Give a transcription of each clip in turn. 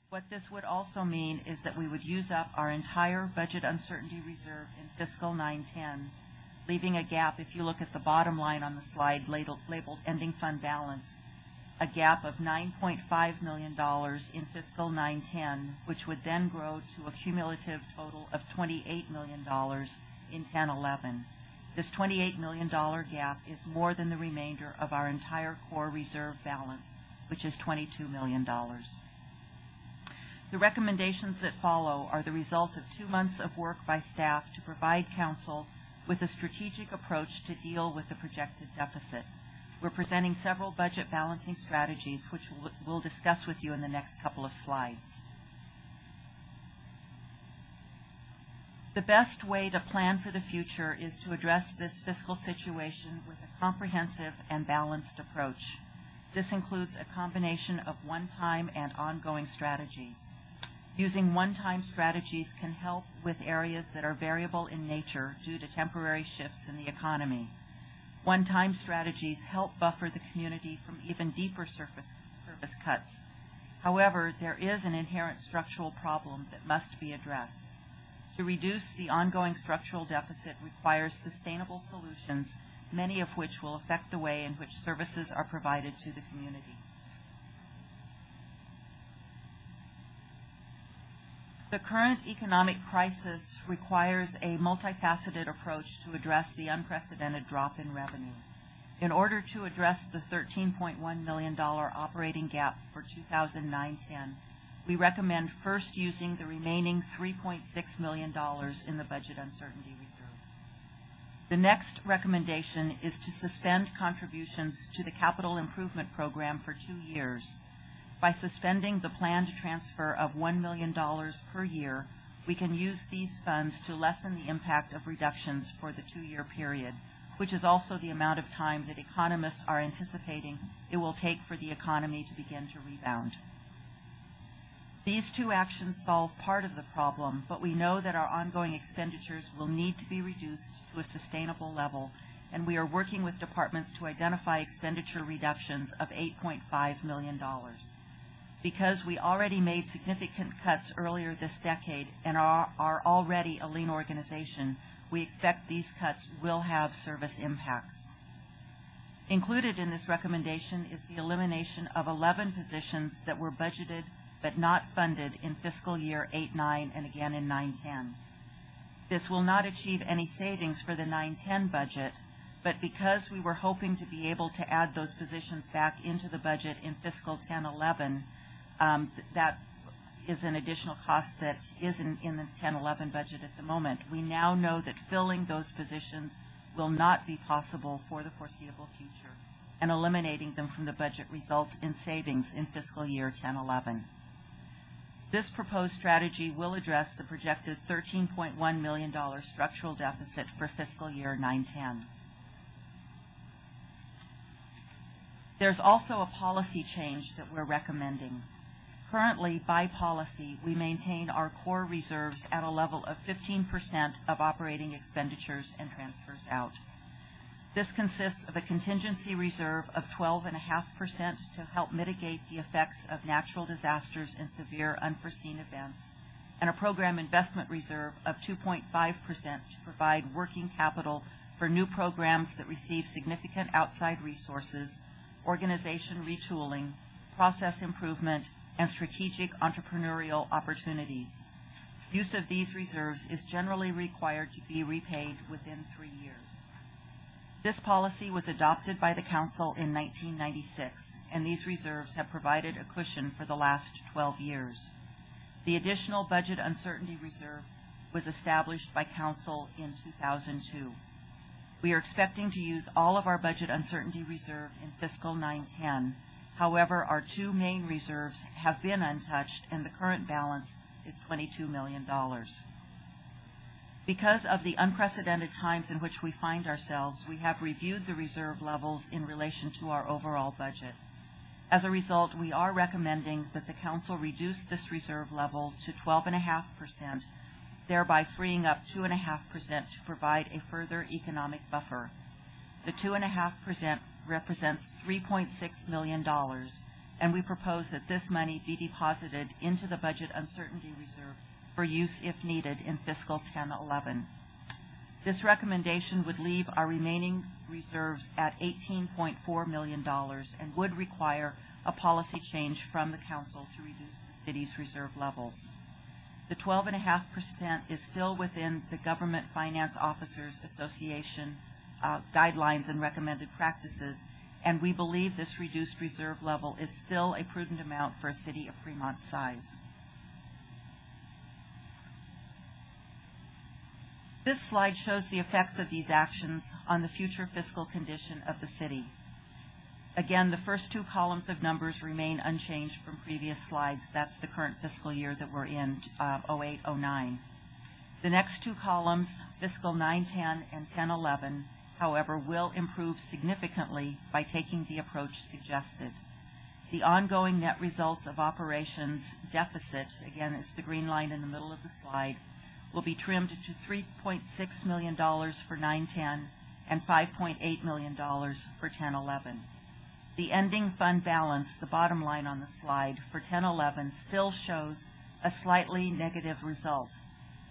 What this would also mean is that we would use up our entire budget uncertainty reserve in fiscal 910, leaving a gap, if you look at the bottom line on the slide labeled ending fund balance, a gap of $9.5 million in fiscal 910, which would then grow to a cumulative total of $28 million in 1011. This $28 million gap is more than the remainder of our entire core reserve balance, which is $22 million. The recommendations that follow are the result of 2 months of work by staff to provide council with a strategic approach to deal with the projected deficit. We're presenting several budget balancing strategies, which we'll discuss with you in the next couple of slides. The best way to plan for the future is to address this fiscal situation with a comprehensive and balanced approach. This includes a combination of one-time and ongoing strategies. Using one-time strategies can help with areas that are variable in nature due to temporary shifts in the economy. One-time strategies help buffer the community from even deeper service cuts. However, there is an inherent structural problem that must be addressed. To reduce the ongoing structural deficit requires sustainable solutions, many of which will affect the way in which services are provided to the community. The current economic crisis requires a multifaceted approach to address the unprecedented drop in revenue. In order to address the $13.1 million operating gap for 2009-10, we recommend first using the remaining $3.6 million in the budget uncertainty reserve. The next recommendation is to suspend contributions to the capital improvement program for 2 years. By suspending the planned transfer of $1 million per year, we can use these funds to lessen the impact of reductions for the 2-year period, which is also the amount of time that economists are anticipating it will take for the economy to begin to rebound. These 2 actions solve part of the problem, but we know that our ongoing expenditures will need to be reduced to a sustainable level, and we are working with departments to identify expenditure reductions of $8.5 million. Because we already made significant cuts earlier this decade and are already a lean organization, we expect these cuts will have service impacts. Included in this recommendation is the elimination of 11 positions that were budgeted but not funded in fiscal year 8-9 and again in 9-10. This will not achieve any savings for the 9-10 budget, but because we were hoping to be able to add those positions back into the budget in fiscal 10-11, that is an additional cost that is in the 10-11 budget at the moment. We now know that filling those positions will not be possible for the foreseeable future, and eliminating them from the budget results in savings in fiscal year 10-11. This proposed strategy will address the projected $13.1 million structural deficit for fiscal year 9-10. There's also a policy change that we're recommending. Currently, by policy, we maintain our core reserves at a level of 15% of operating expenditures and transfers out. This consists of a contingency reserve of 12.5% to help mitigate the effects of natural disasters and severe unforeseen events, and a program investment reserve of 2.5% to provide working capital for new programs that receive significant outside resources, organization retooling, process improvement, and strategic entrepreneurial opportunities. Use of these reserves is generally required to be repaid within 3 years. This policy was adopted by the Council in 1996, and these reserves have provided a cushion for the last 12 years. The additional budget uncertainty reserve was established by Council in 2002. We are expecting to use all of our budget uncertainty reserve in fiscal 9-10. However, our 2 main reserves have been untouched, and the current balance is $22 million. Because of the unprecedented times in which we find ourselves, we have reviewed the reserve levels in relation to our overall budget. As a result, we are recommending that the Council reduce this reserve level to 12.5%, thereby freeing up 2.5% to provide a further economic buffer. The 2.5% represents $3.6 million, and we propose that this money be deposited into the Budget Uncertainty Reserve for use if needed in fiscal 10-11. This recommendation would leave our remaining reserves at $18.4 million and would require a policy change from the Council to reduce the city's reserve levels. The 12.5% is still within the Government Finance Officers Association guidelines and recommended practices, and we believe this reduced reserve level is still a prudent amount for a city of Fremont's size. This slide shows the effects of these actions on the future fiscal condition of the city. Again, the first two columns of numbers remain unchanged from previous slides. That's the current fiscal year that we're in, 08-09. The next two columns, fiscal 9-10 and 10-11, however, will improve significantly by taking the approach suggested. The ongoing net results of operations deficit, again, it's the green line in the middle of the slide, will be trimmed to $3.6 million for 9-10 and $5.8 million for 10-11. The ending fund balance, the bottom line on the slide, for 10-11 still shows a slightly negative result.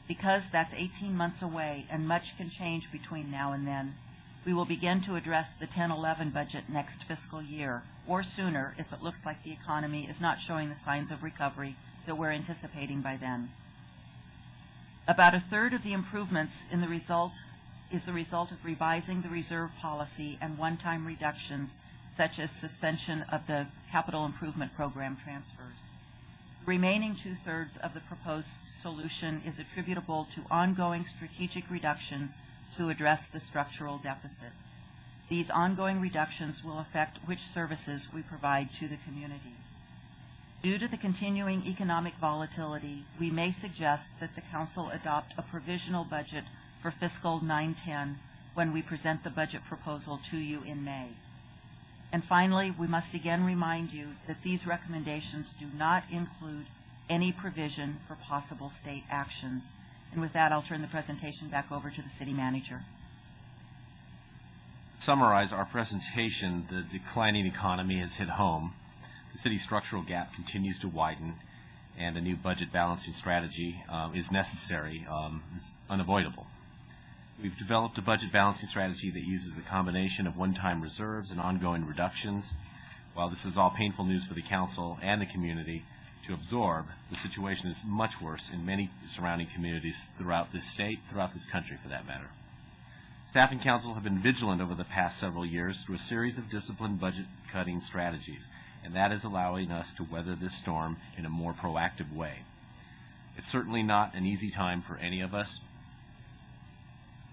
Because that's 18 months away and much can change between now and then, we will begin to address the 10-11 budget next fiscal year, or sooner if it looks like the economy is not showing the signs of recovery that we're anticipating by then. About a third of the improvements in the result is the result of revising the reserve policy and one-time reductions such as suspension of the capital improvement program transfers. The remaining two-thirds of the proposed solution is attributable to ongoing strategic reductions to address the structural deficit. These ongoing reductions will affect which services we provide to the community. Due to the continuing economic volatility, we may suggest that the Council adopt a provisional budget for fiscal 9-10 when we present the budget proposal to you in May. And finally, we must again remind you that these recommendations do not include any provision for possible state actions. And with that, I'll turn the presentation back over to the City Manager. To summarize our presentation, the declining economy has hit home. The city's structural gap continues to widen, and a new budget balancing strategy is necessary. It's unavoidable. We've developed a budget balancing strategy that uses a combination of one-time reserves and ongoing reductions. While this is all painful news for the Council and the community to absorb, the situation is much worse in many surrounding communities throughout this state, throughout this country for that matter. Staff and Council have been vigilant over the past several years through a series of disciplined budget-cutting strategies, and that is allowing us to weather this storm in a more proactive way. It's certainly not an easy time for any of us.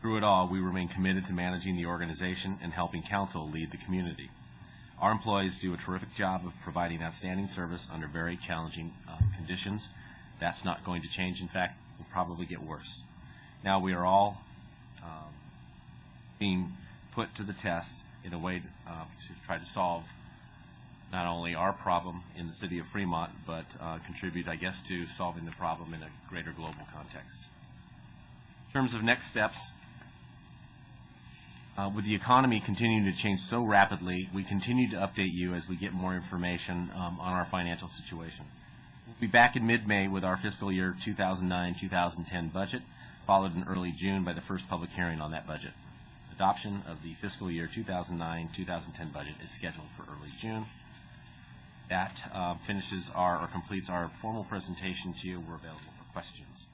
Through it all, we remain committed to managing the organization and helping Council lead the community. Our employees do a terrific job of providing outstanding service under very challenging conditions. That's not going to change. In fact, it will probably get worse. Now we are all being put to the test in a way to try to solve not only our problem in the city of Fremont, but contribute, I guess, to solving the problem in a greater global context. In terms of next steps, with the economy continuing to change so rapidly, we continue to update you as we get more information on our financial situation. We'll be back in mid-May with our fiscal year 2009-2010 budget, followed in early June by the first public hearing on that budget. Adoption of the fiscal year 2009-2010 budget is scheduled for early June. That finishes or completes our formal presentation to you. We're available for questions.